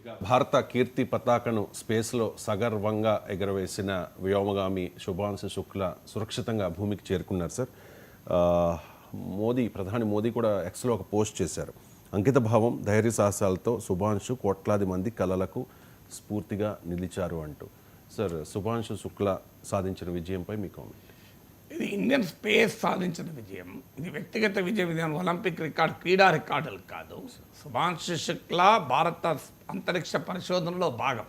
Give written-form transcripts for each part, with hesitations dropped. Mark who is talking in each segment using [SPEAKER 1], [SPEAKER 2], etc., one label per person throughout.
[SPEAKER 1] భారత కీర్తి పతాకను స్పేస్లో సగర్వంగా ఎగరవేసిన వ్యోమగామి శుభాంశు శుక్లా సురక్షితంగా భూమికి చేరుకున్నారు సార్. ప్రధాని మోదీ కూడా ఎక్స్లో ఒక పోస్ట్ చేశారు. అంకిత భావం, ధైర్య సాహసాలతో శుభాంశు కోట్లాది మంది కలలకు స్ఫూర్తిగా నిలిచారు అంటూ. సార్, శుభాంశు శుక్లా సాధించిన విజయంపై మీ కామెంట్.
[SPEAKER 2] ఇది ఇండియన్ స్పేస్ సాధించిన విజయం. ఇది వ్యక్తిగత విజయం, ఇది ఒలింపిక్ రికార్డు, క్రీడా రికార్డులు కాదు. శుభాంశు శుక్లా భారత అంతరిక్ష పరిశోధనలో భాగం.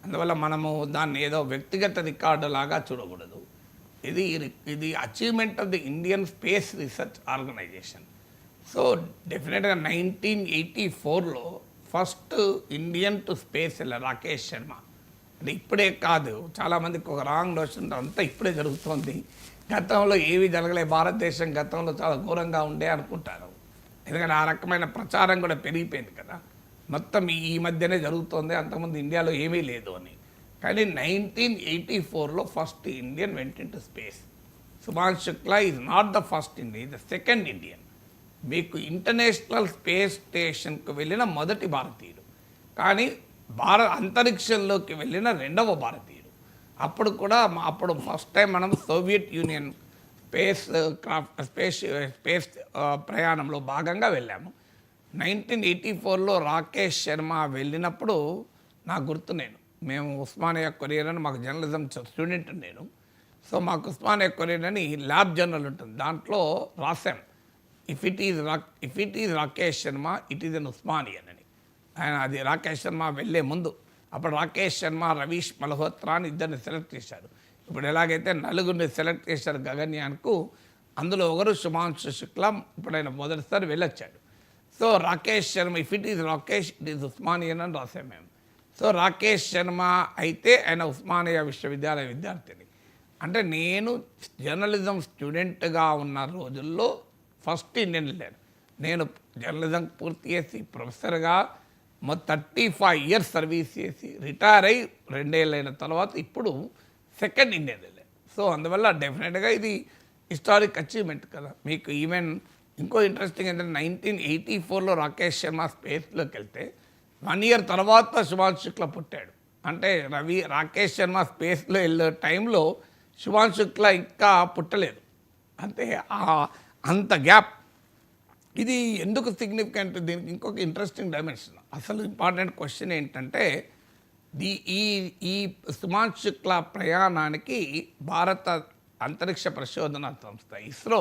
[SPEAKER 2] అందువల్ల మనము దాన్ని ఏదో వ్యక్తిగత రికార్డు లాగా చూడకూడదు. ఇది achievement of the Indian space research organisation. So డెఫినెట్గా 1984లో ఫస్ట్ ఇండియన్ టు స్పేస్ వెళ్ళారు రాకేష్ శర్మ. అంటే ఇప్పుడే కాదు, చాలామందికి ఒక రాంగ్ నోషన్, అంతా ఇప్పుడే జరుగుతోంది. గతంలో ఏవి జరగలే, భారతదేశం గతంలో చాలా ఘోరంగా ఉండే అనుకుంటారు. ఎందుకంటే ఆ రకమైన ప్రచారం కూడా పెరిగిపోయింది కదా, మొత్తం ఈ మధ్యనే జరుగుతోంది, అంతకుముందు ఇండియాలో ఏమీ లేదు అని. కానీ 1984లో first Indian went into space. Shubhanshu Shukla is not the first Indian, the second Indian. మీకు ఇంటర్నేషనల్ స్పేస్ స్టేషన్కు వెళ్ళిన మొదటి భారతీయుడు, కానీ అంతరిక్షంలోకి వెళ్ళిన రెండవ భారతీయుడు. అప్పుడు కూడా అప్పుడు ఫస్ట్ టైం మనం సోవియట్ యూనియన్ స్పేస్ ప్రయాణంలో భాగంగా వెళ్ళాము. 1984లో రాకేష్ శర్మ వెళ్ళినప్పుడు నాకు గుర్తు, మేము ఉస్మానియా కొరియర్ అని, మాకు జర్నలిజం స్టూడెంట్ నేను. సో మాకు ఉస్మానియా కొరియర్ అని ల్యాబ్ జర్నల్ ఉంటుంది, దాంట్లో రాసాం, if it is Rakesh Sharma it is an Osmanian అని. ఆయన అది రాకేష్ శర్మ వెళ్ళే ముందు, అప్పుడు రాకేష్ శర్మ, రవీష్ మల్హోత్రా అని ఇద్దరిని సెలెక్ట్ చేశారు. ఇప్పుడు ఎలాగైతే నలుగురిని సెలెక్ట్ చేశారు గగన్యాన్కు, అందులో ఒకరు శుభాంశు శుక్లా. ఇప్పుడు ఆయన మొదటిసారి వెళ్ళొచ్చాడు. So Rakesh Sharma, if it is Rakesh it is Osmanian అని రాసాం మేము. సో రాకేష్ శర్మ అయితే ఆయన ఉస్మానియా విశ్వవిద్యాలయ విద్యార్థిని. అంటే నేను జర్నలిజం స్టూడెంట్గా ఉన్న రోజుల్లో ఫస్ట్ ఇండియన్ వెళ్ళాను. నేను జర్నలిజం పూర్తి చేసి ప్రొఫెసర్గా 35 ఇయర్స్ సర్వీస్ చేసి రిటైర్ అయ్యి 2 ఏళ్ళైన తర్వాత ఇప్పుడు సెకండ్ ఇండియన్ వెళ్ళాను. సో అందువల్ల డెఫినెట్గా ఇది హిస్టారిక్ అచీవ్మెంట్ కదా. మీకు ఈవెన్ ఇంకో ఇంట్రెస్టింగ్ ఏంటంటే 1984లో రాకేష్ శర్మ స్పేస్లోకి వెళ్తే 1 ఇయర్ తర్వాత శుభాంశు శుక్లా పుట్టాడు. అంటే రాకేష్ శర్మ స్పేస్లో వెళ్ళే టైంలో శుభాంశు శుక్లా ఇంకా పుట్టలేదు. అంటే అంత గ్యాప్. ఇది ఎందుకు సిగ్నిఫికెంట్, దీనికి ఇంకొక ఇంట్రెస్టింగ్ డైమెన్షన్. అసలు ఇంపార్టెంట్ క్వశ్చన్ ఏంటంటే, ఈ శుభాంశు శుక్లా ప్రయాణానికి భారత అంతరిక్ష పరిశోధన సంస్థ ఇస్రో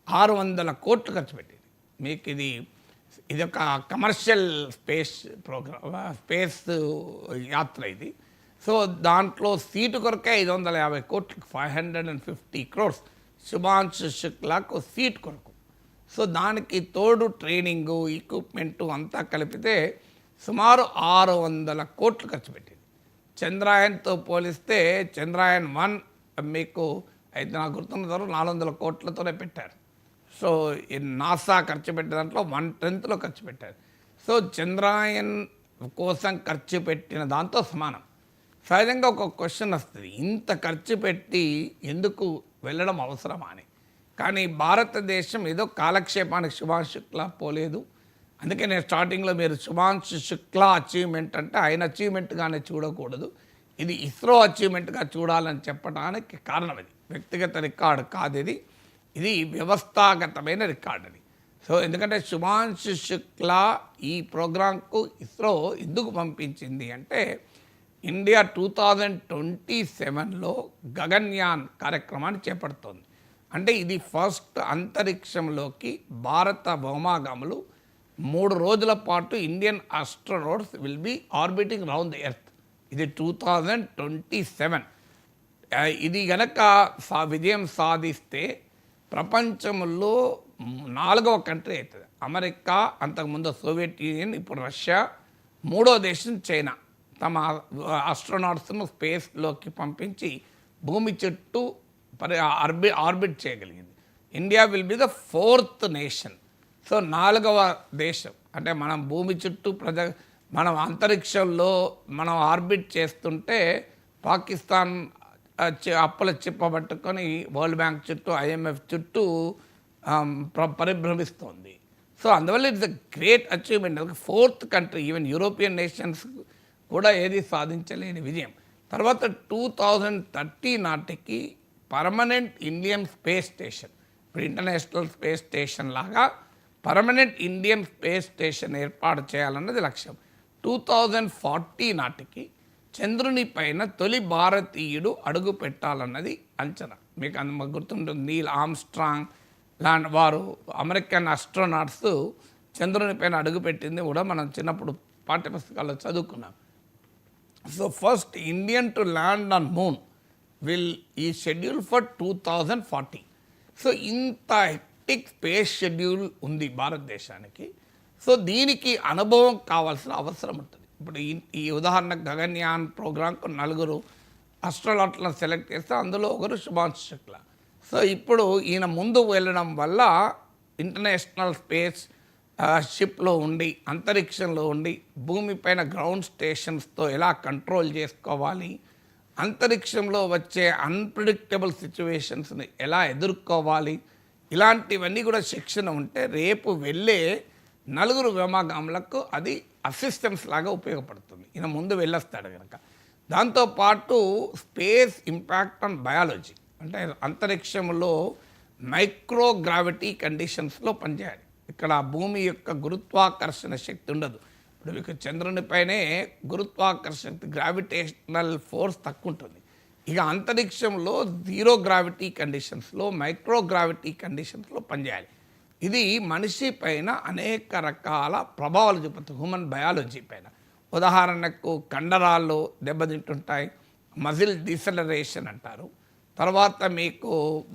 [SPEAKER 2] 600 కోట్లు ఖర్చు పెట్టింది. మీకు ఇది ఒక కమర్షియల్ స్పేస్ స్పేస్ యాత్ర ఇది. సో దాంట్లో సీటు కొరకే 550 కోట్లు, 550 crores శుభాంశు శుక్లాకు సీట్ కొరకు. సో దానికి తోడు ట్రైనింగు, ఎక్విప్మెంటు అంతా కలిపితే సుమారు 600 కోట్లు ఖర్చు పెట్టింది. చంద్రయాన్తో పోలిస్తే చంద్రయాన్ 1 మీకు అయితే నాకు గుర్తున్న ద్వారా 400 కోట్లతోనే పెట్టారు. సో నాసా ఖర్చు పెట్టే దాంట్లో 1/10 ఖర్చు పెట్టారు. సో చంద్రయాన్ కోసం ఖర్చు పెట్టిన దాంతో సమానం. సహజంగా ఒక క్వశ్చన్ వస్తుంది, ఇంత ఖర్చు పెట్టి ఎందుకు వెళ్ళడం అవసరమా అని. కానీ భారతదేశం ఏదో కాలక్షేపానికి శుభాంశు శుక్లా పోలేదు. అందుకే నేను స్టార్టింగ్లో మీరు శుభాంశు శుక్లా అచీవ్మెంట్ అంటే ఆయన అచీవ్మెంట్గానే చూడకూడదు, ఇది ఇస్రో అచీవ్మెంట్గా చూడాలని చెప్పడానికి కారణం. ఇది వ్యక్తిగత రికార్డు కాదు, ఇది వ్యవస్థాగతమైన రికార్డు అది. సో ఎందుకంటే శుభాంశు శుక్లా ఈ ప్రోగ్రాంకు ఇస్రో ఎందుకు పంపించింది అంటే, ఇండియా 2027లో గగన్యాన్ కార్యక్రమాన్ని చేపడుతోంది. అంటే ఇది ఫస్ట్ అంతరిక్షంలోకి భారత వ్యోమగాములు 3 రోజుల పాటు Indian astronauts will be orbiting round the earth. ఇది 2027. ఇది గనక విజయం సాధిస్తే ప్రపంచంలో 4వ కంట్రీ అవుతుంది. అమెరికా, అంతకుముందు సోవియట్ యూనియన్, ఇప్పుడు రష్యా, 3వ దేశం చైనా తమ ఆస్ట్రోనాట్స్ను స్పేస్లోకి పంపించి భూమి చుట్టూ ఆర్బిట్ చేయగలిగింది. India will be the 4th nation. So 4వ దేశం. అంటే మనం భూమి చుట్టూ మనం అంతరిక్షంలో మనం ఆర్బిట్ చేస్తుంటే పాకిస్తాన్ అప్పుల చిప్పబట్టుకొని వరల్డ్ బ్యాంక్ చుట్టూ, IMF చుట్టూ పరిభ్రమిస్తోంది. సో అందువల్ల it's a great achievement. 4th country, even European nations కూడా ఏది సాధించలేని విజయం. తర్వాత 2030 నాటికి పర్మనెంట్ ఇండియన్ స్పేస్ స్టేషన్, ఇప్పుడు ఇంటర్నేషనల్ స్పేస్ స్టేషన్ లాగా పర్మనెంట్ ఇండియన్ స్పేస్ స్టేషన్ ఏర్పాటు చేయాలన్నది లక్ష్యం. 2040 నాటికి చంద్రుని పైన తొలి భారతీయుడు అడుగు పెట్టాలన్నది అంచనా. మీకు గుర్తుంటుంది, నీల్ ఆమ్స్ట్రాంగ్ లాంటి వారు అమెరికన్ ఆస్ట్రోనాట్స్ చంద్రుని పైన అడుగుపెట్టింది కూడా మనం చిన్నప్పుడు పాఠ్యపుస్తకాల్లో చదువుకున్నాం. So first Indian to land on moon ఈ షెడ్యూల్ ఫర్ 2040. సో ఇంత హెక్టిక్ స్పేస్ షెడ్యూల్ ఉంది భారతదేశానికి. సో దీనికి అనుభవం కావాల్సిన అవసరం ఉంటుంది. ఇప్పుడు ఈ ఉదాహరణకు గగన్యాన్ ప్రోగ్రాంకు 4 ఆస్ట్రోనాట్లను సెలెక్ట్ చేస్తే అందులో ఒకరు శుభాంశు శుక్ల. సో ఇప్పుడు ఈయన ముందు వెళ్ళడం వల్ల ఇంటర్నేషనల్ స్పేస్ షిప్లో ఉండి, అంతరిక్షంలో ఉండి, భూమిపైన గ్రౌండ్ స్టేషన్స్తో ఎలా కంట్రోల్ చేసుకోవాలి, అంతరిక్షంలో వచ్చే అన్ప్రిడిక్టబుల్ సిచ్యువేషన్స్ని ఎలా ఎదుర్కోవాలి, ఇలాంటివన్నీ కూడా శిక్షణ ఉంటే రేపు వెళ్ళే 4 వ్యోమగాములకు అది అసిస్టెన్స్ లాగా ఉపయోగపడుతుంది. ఈయన ముందు వెళ్ళొస్తాడు కనుక. దాంతోపాటు స్పేస్ ఇంపాక్ట్ ఆన్ బయాలజీ, అంటే అంతరిక్షంలో మైక్రోగ్రావిటీ కండిషన్స్లో పనిచేయాలి. ఇక్కడ భూమి యొక్క గురుత్వాకర్షణ శక్తి ఉండదు. ఇప్పుడు మీకు చంద్రునిపైనే గురుత్వాకర్షణ గ్రావిటేషనల్ ఫోర్స్ తక్కువ ఉంటుంది. ఇక అంతరిక్షంలో 0 గ్రావిటీ కండిషన్స్లో, మైక్రోగ్రావిటీ కండిషన్స్లో పనిచేయాలి. ఇది మనిషి పైన అనేక రకాల ప్రభావాలు చూపుతుంది, హ్యూమన్ బయాలజీ పైన. ఉదాహరణకు కండరాలు దెబ్బతింటుంటాయి, మజిల్ డిసెలరేషన్ అంటారు. తర్వాత మీకు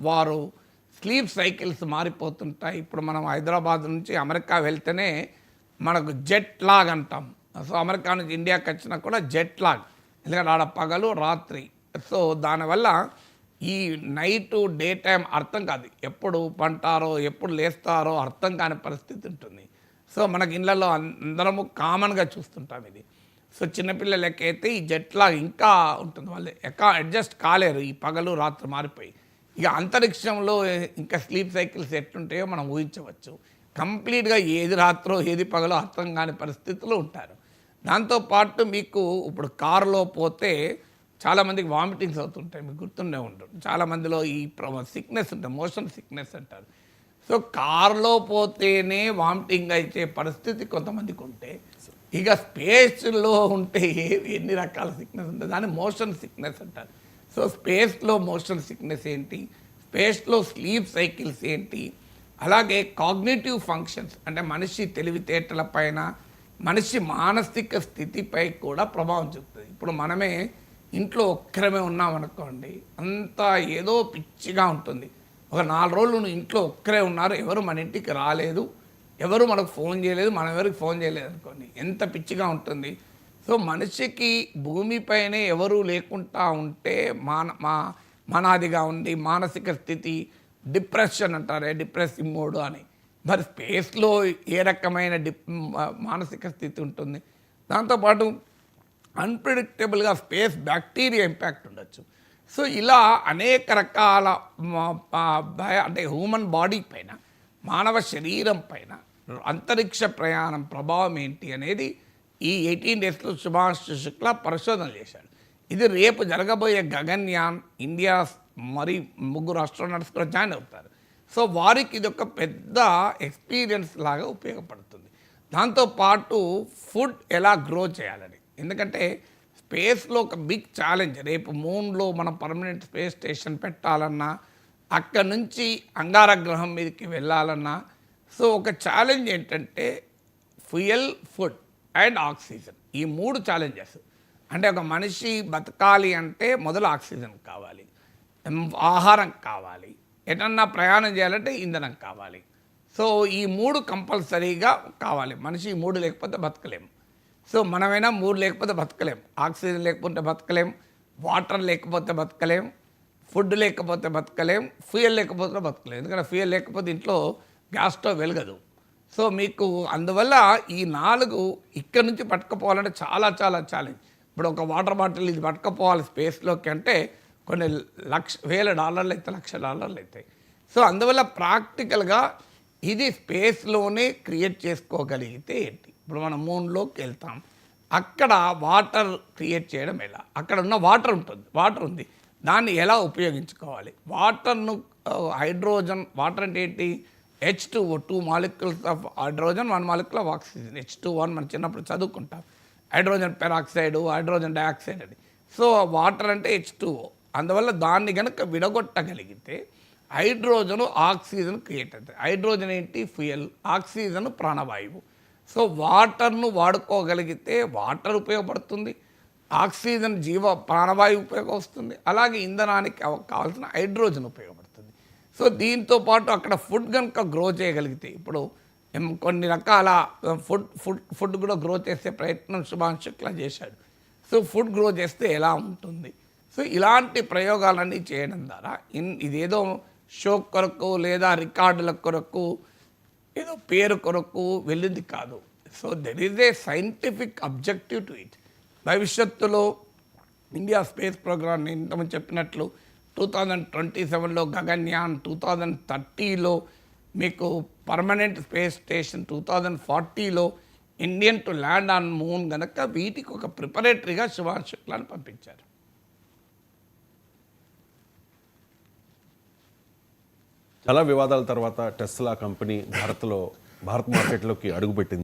[SPEAKER 2] వారు స్లీప్ సైకిల్స్ మారిపోతుంటాయి. ఇప్పుడు మనం హైదరాబాద్ నుంచి అమెరికా వెళ్తేనే మనకు జెట్ లాగ్ అంటాం. సో అమెరికా నుంచి ఇండియాకి వచ్చినా కూడా జెట్ లాగ్, ఎందుకంటే ఆడ పగలు రాత్రి. సో దానివల్ల ఈ నైటు డే టైం అర్థం కాదు, ఎప్పుడు పంటారో ఎప్పుడు లేస్తారో అర్థం కాని పరిస్థితి ఉంటుంది. సో మనకి ఇళ్ళల్లో అందరము కామన్గా చూస్తుంటాం ఇది. సో చిన్నపిల్లలకైతే ఈ జెట్ లాగ్ ఇంకా ఉంటుంది, వాళ్ళు అడ్జస్ట్ కాలేరు ఈ పగలు రాత్రి మారిపోయి. ఇక అంతరిక్షంలో ఇంకా స్లీప్ సైకిల్స్ ఎట్లుంటాయో మనం ఊహించవచ్చు. కంప్లీట్గా ఏది రాత్రో ఏది పగలో అర్థం కాని పరిస్థితుల్లో ఉంటారు. దాంతోపాటు మీకు ఇప్పుడు కారులో పోతే చాలామందికి వామిటింగ్స్ అవుతుంటాయి, మీకు గుర్తుండే ఉంటుంది. చాలామందిలో ఈ సిక్నెస్ ఉంటుంది, మోషన్ సిక్నెస్ అంటారు. సో కారులో పోతేనే వామిటింగ్ అయితే పరిస్థితి కొంతమందికి ఉంటే, ఇక స్పేస్లో ఉంటే ఎన్ని రకాల సిక్నెస్ ఉంటుంది, దాన్ని మోషన్ సిక్నెస్ అంటారు. సో స్పేస్లో మోషన్ సిక్నెస్ ఏంటి, స్పేస్లో స్లీప్ సైకిల్స్ ఏంటి, అలాగే కాగ్నిటివ్ ఫంక్షన్స్ అంటే మనిషి తెలివితేటల పైన, మనిషి మానసిక స్థితిపై కూడా ప్రభావం చూపుతుంది. ఇప్పుడు మనమే ఇంట్లో ఒక్కరమే ఉన్నామనుకోండి, అంతా ఏదో పిచ్చిగా ఉంటుంది. ఒక 4 రోజులు నువ్వు ఇంట్లో ఒక్కరే ఉన్నారు, ఎవరు మన ఇంటికి రాలేదు, ఎవరు మనకు ఫోన్ చేయలేదు, మనం ఎవరికి ఫోన్ చేయలేదు అనుకోండి, ఎంత పిచ్చిగా ఉంటుంది. సో మనిషికి భూమిపైనే ఎవరు లేకుండా ఉంటే మనాదిగా ఉండి మానసిక స్థితి డిప్రెషన్ అంటారే, డిప్రెసివ్ మోడ్ అని. మరి స్పేస్లో ఏ రకమైన మానసిక స్థితి ఉంటుంది. దాంతోపాటు అన్ప్రిడిక్టబుల్గా స్పేస్ బ్యాక్టీరియా ఇంపాక్ట్ ఉండొచ్చు. సో ఇలా అనేక రకాల అంటే హ్యూమన్ బాడీ పైన, మానవ శరీరం పైన అంతరిక్ష ప్రయాణం ప్రభావం ఏంటి అనేది ఈ 18 డేస్లో శుభాంశు శుక్ల పరిశోధన చేశాడు. ఇది రేపు జరగబోయే గగన్యాన్ ఇండియా మరి 3 ఆస్ట్రోనాట్స్ కూడా జాయిన్ అవుతారు. సో వారికి ఇది ఒక పెద్ద ఎక్స్పీరియన్స్ లాగా ఉపయోగపడుతుంది. దాంతోపాటు ఫుడ్ ఎలా గ్రో చేయాలని, ఎందుకంటే స్పేస్లో ఒక బిగ్ ఛాలెంజ్. రేపు మూన్లో మనం పర్మనెంట్ స్పేస్ స్టేషన్ పెట్టాలన్నా, అక్కడి నుంచి అంగారగ్రహం మీదకి వెళ్ళాలన్నా, సో ఒక ఛాలెంజ్ ఏంటంటే ఫ్యూయల్, ఫుడ్ అండ్ ఆక్సిజన్. ఈ 3 ఛాలెంజెస్. అంటే ఒక మనిషి బతకాలి అంటే మొదలు ఆక్సిజన్ కావాలి, ఆహారం కావాలి, ఎటన్నా ప్రయాణం చేయాలంటే ఇంధనం కావాలి. సో ఈ 3 కంపల్సరీగా కావాలి. మనిషి ఈ 3 లేకపోతే బతకలేము. సో మనమైనా 3 లేకపోతే బతకలేం. ఆక్సిజన్ లేకపోతే బతకలేం, వాటర్ లేకపోతే బతకలేం, ఫుడ్ లేకపోతే బతకలేం, ఫ్యూయల్ లేకపోతే బతకలేం. ఎందుకంటే ఫ్యూయల్ లేకపోతే ఇంట్లో గ్యాస్ స్టవ్ వెలగదు. సో మీకు అందువల్ల ఈ 4 ఇక్కడి నుంచి పట్టుకుపోవాలంటే చాలా చాలా ఛాలెంజ్. ఇప్పుడు ఒక వాటర్ బాటిల్ ఇది పట్టుకుపోవాలి స్పేస్లోకి అంటే కొన్ని $1,000 అయితే $1,00,000 అవుతాయి. సో అందువల్ల ప్రాక్టికల్గా ఇది స్పేస్లోనే క్రియేట్ చేసుకోగలిగితే ఏంటి? ఇప్పుడు మనం మూన్లోకి వెళ్తాం, అక్కడ వాటర్ క్రియేట్ చేయడం ఎలా? అక్కడ ఉన్న వాటర్ ఉంది, దాన్ని ఎలా ఉపయోగించుకోవాలి? వాటర్ను హైడ్రోజన్, వాటర్ అంటే ఏంటి? H2O, 2 molecules of hydrogen, 1 molecule of oxygen. H2O మనం చిన్నప్పుడు చదువుకుంటాం, హైడ్రోజన్ పెరాక్సైడ్, హైడ్రోజన్ డయాక్సైడ్ అని. సో వాటర్ అంటే H2O. అందువల్ల దాన్ని కనుక విడగొట్టగలిగితే హైడ్రోజన్, ఆక్సిజన్ క్రియేట్ అవుతుంది. హైడ్రోజన్ ఏంటి? ఫ్యూయల్. ఆక్సిజన్ ప్రాణవాయువు. సో వాటర్ను వాడుకోగలిగితే వాటర్ ఉపయోగపడుతుంది, ఆక్సిజన్ ప్రాణవాయువు ఉపయోగం వస్తుంది, అలాగే ఇంధనానికి కావాల్సిన హైడ్రోజన్ ఉపయోగపడుతుంది. సో దీంతో పాటు అక్కడ ఫుడ్ కనుక గ్రో చేయగలిగితే, ఇప్పుడు కొన్ని రకాల ఫుడ్ కూడా గ్రో చేసే ప్రయత్నం సుభాష్ శుక్లా చేశాడు. సో ఫుడ్ గ్రో చేస్తే ఎలా ఉంటుంది? సో ఇలాంటి ప్రయోగాలన్నీ చేయడం ద్వారా ఇదేదో షో కొరకు లేదా రికార్డుల కొరకు ఏదో పేరు కొరకు వెళ్ళింది కాదు. So there is a scientific objective to it. భవిష్యత్తులో ఇండియా స్పేస్ ప్రోగ్రామ్ నేను ఇంతకుముందు చెప్పినట్లు 2027లో గగన్యాన్, 2030లో మీకు పర్మనెంట్ స్పేస్ స్టేషన్, 2040లో Indian to land on moon కనుక వీటికి ఒక ప్రిపరేటరీగా సుభాష్ శుక్లాని పంపించారు.
[SPEAKER 1] చాలా వివాదాల తర్వాత టెస్లా కంపెనీ భారత్ మార్కెట్లోకి అడుగుపెట్టింది.